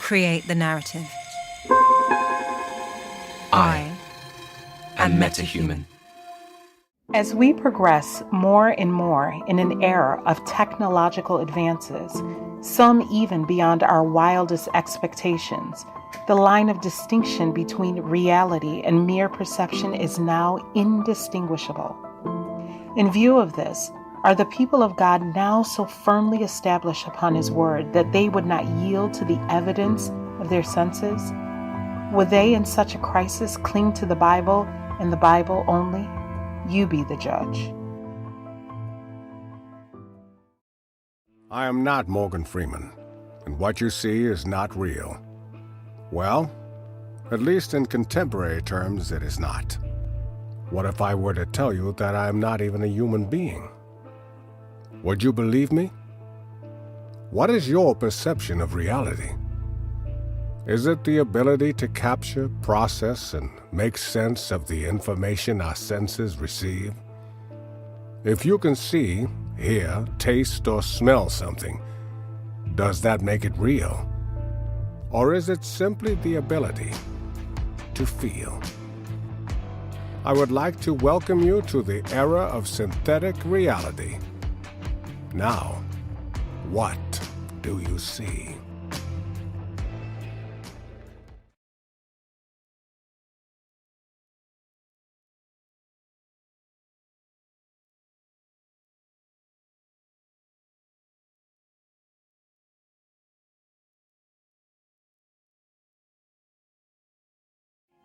create the narrative. I am metahuman. As we progress more and more in an era of technological advances, some even beyond our wildest expectations, the line of distinction between reality and mere perception is now indistinguishable. In view of this, are the people of God now so firmly established upon His word that they would not yield to the evidence of their senses? Would they in such a crisis cling to the Bible and the Bible only? You be the judge. I am not Morgan Freeman, and what you see is not real. Well, at least in contemporary terms, it is not. What if I were to tell you that I am not even a human being? Would you believe me? What is your perception of reality? Is it the ability to capture, process, and make sense of the information our senses receive? If you can see, hear, taste, or smell something, does that make it real? Or is it simply the ability to feel? I would like to welcome you to the era of synthetic reality. Now, what do you see?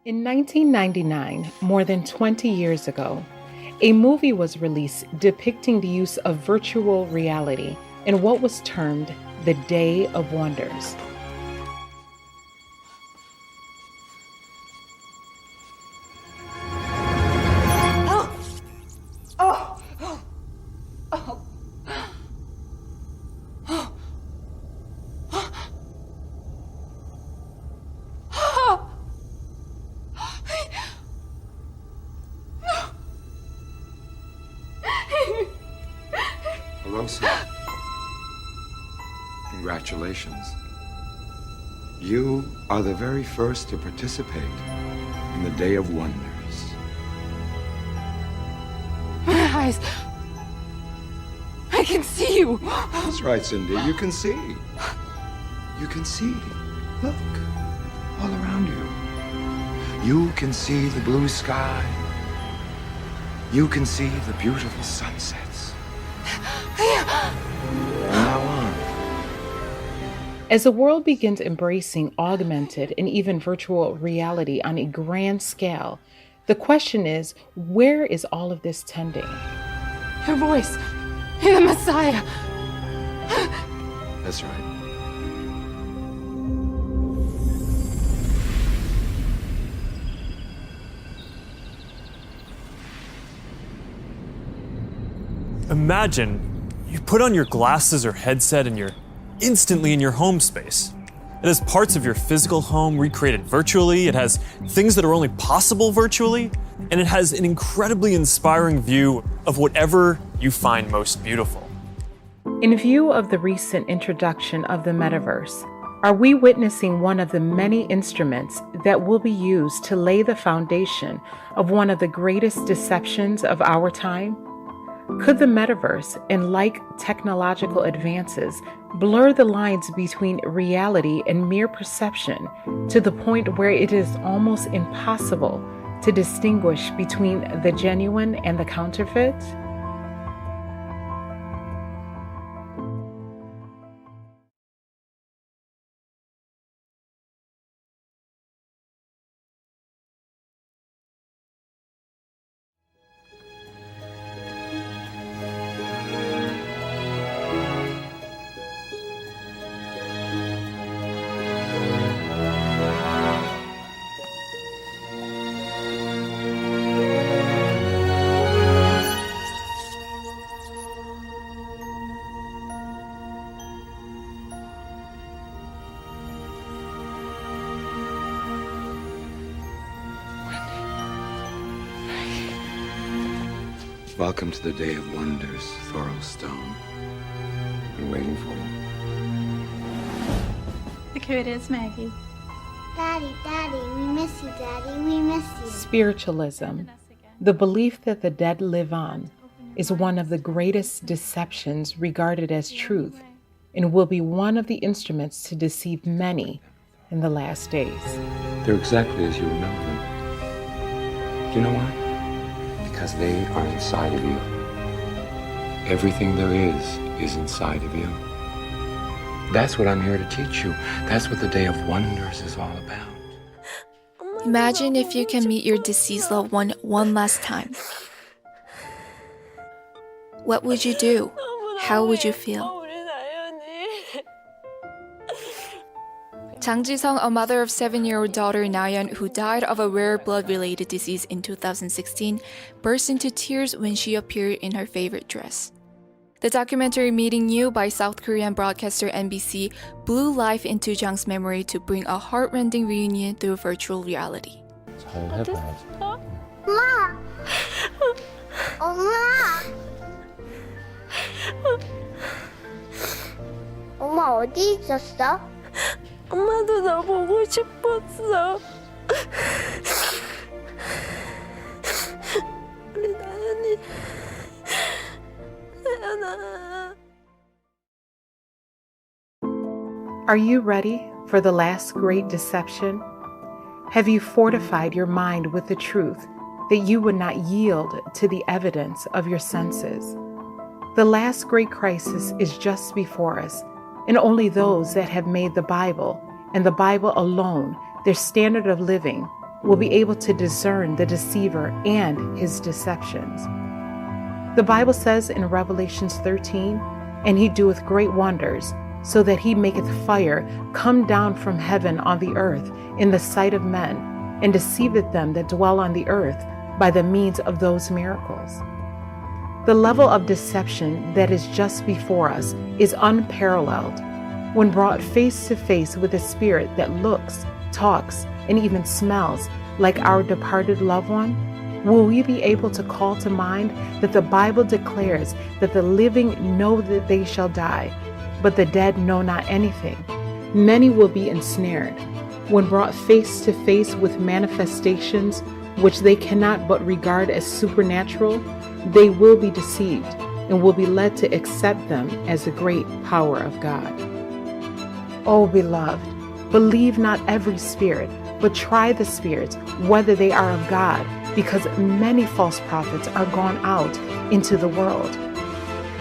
In 1999, more than 20 years ago, a movie was released depicting the use of virtual reality in what was termed the Day of Wonders. Hello, sir. Congratulations. You are the very first to participate in the Day of Wonders. My eyes. I can see you. That's right, Cindy. You can see. You can see. Look. All around you. You can see the blue sky. You can see the beautiful sunsets. From now on. As the world begins embracing augmented and even virtual reality on a grand scale, the question is, where is all of this tending? Your voice. You're the Messiah. That's right. Imagine you put on your glasses or headset and you're instantly in your home space. It has parts of your physical home recreated virtually, it has things that are only possible virtually, and it has an incredibly inspiring view of whatever you find most beautiful. In view of the recent introduction of the metaverse, are we witnessing one of the many instruments that will be used to lay the foundation of one of the greatest deceptions of our time? Could the metaverse and like technological advances blur the lines between reality and mere perception to the point where it is almost impossible to distinguish between the genuine and the counterfeit? Welcome to the Day of Wonders, Thorol Stone. Been waiting for you. Okay. who it is, Maggie. Daddy, we miss you, Daddy, we miss you. Spiritualism, the belief that the dead live on, is one of the greatest deceptions regarded as truth and will be one of the instruments to deceive many in the last days. They're exactly as you remember them. Do you know why? Because they are inside of you. Everything there is inside of you. That's what I'm here to teach you. That's what the Day of Wonders is all about. Imagine if you can meet your deceased loved one last time. What would you do? How would you feel? Jang Ji-sung, a mother of 7-year-old daughter Nayeon, who died of a rare blood-related disease in 2016, burst into tears when she appeared in her favorite dress. The documentary Meeting You by South Korean broadcaster MBC blew life into Jang's memory to bring a heart-rending reunion through virtual reality. 엄마! 엄마! 엄마 어디 있었어? 엄마도 너 보고 싶었어. 우리 나연이. 나연아. Are you ready for the last great deception? Have you fortified your mind with the truth that you would not yield to the evidence of your senses? The last great crisis is just before us, and only those that have made the Bible and the Bible alone their standard of living will be able to discern the deceiver and his deceptions. The Bible says in Revelations 13, "And he doeth great wonders, so that he maketh fire come down from heaven on the earth in the sight of men, and deceiveth them that dwell on the earth by the means of those miracles." The level of deception that is just before us is unparalleled. When brought face to face with a spirit that looks, talks, and even smells like our departed loved one, will we be able to call to mind that the Bible declares that the living know that they shall die, but the dead know not anything? Many will be ensnared. When brought face to face with manifestations which they cannot but regard as supernatural, they will be deceived and will be led to accept them as the great power of God. Oh, beloved, believe not every spirit, but try the spirits, whether they are of God, because many false prophets are gone out into the world.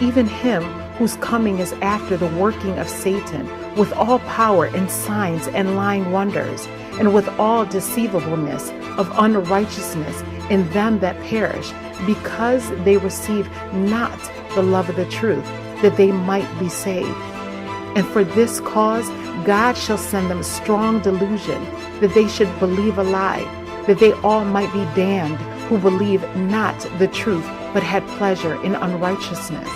Even him whose coming is after the working of Satan, with all power and signs and lying wonders, and with all deceivableness of unrighteousness in them that perish, because they receive not the love of the truth, that they might be saved. And for this cause God shall send them strong delusion, that they should believe a lie, that they all might be damned who believe not the truth, but had pleasure in unrighteousness.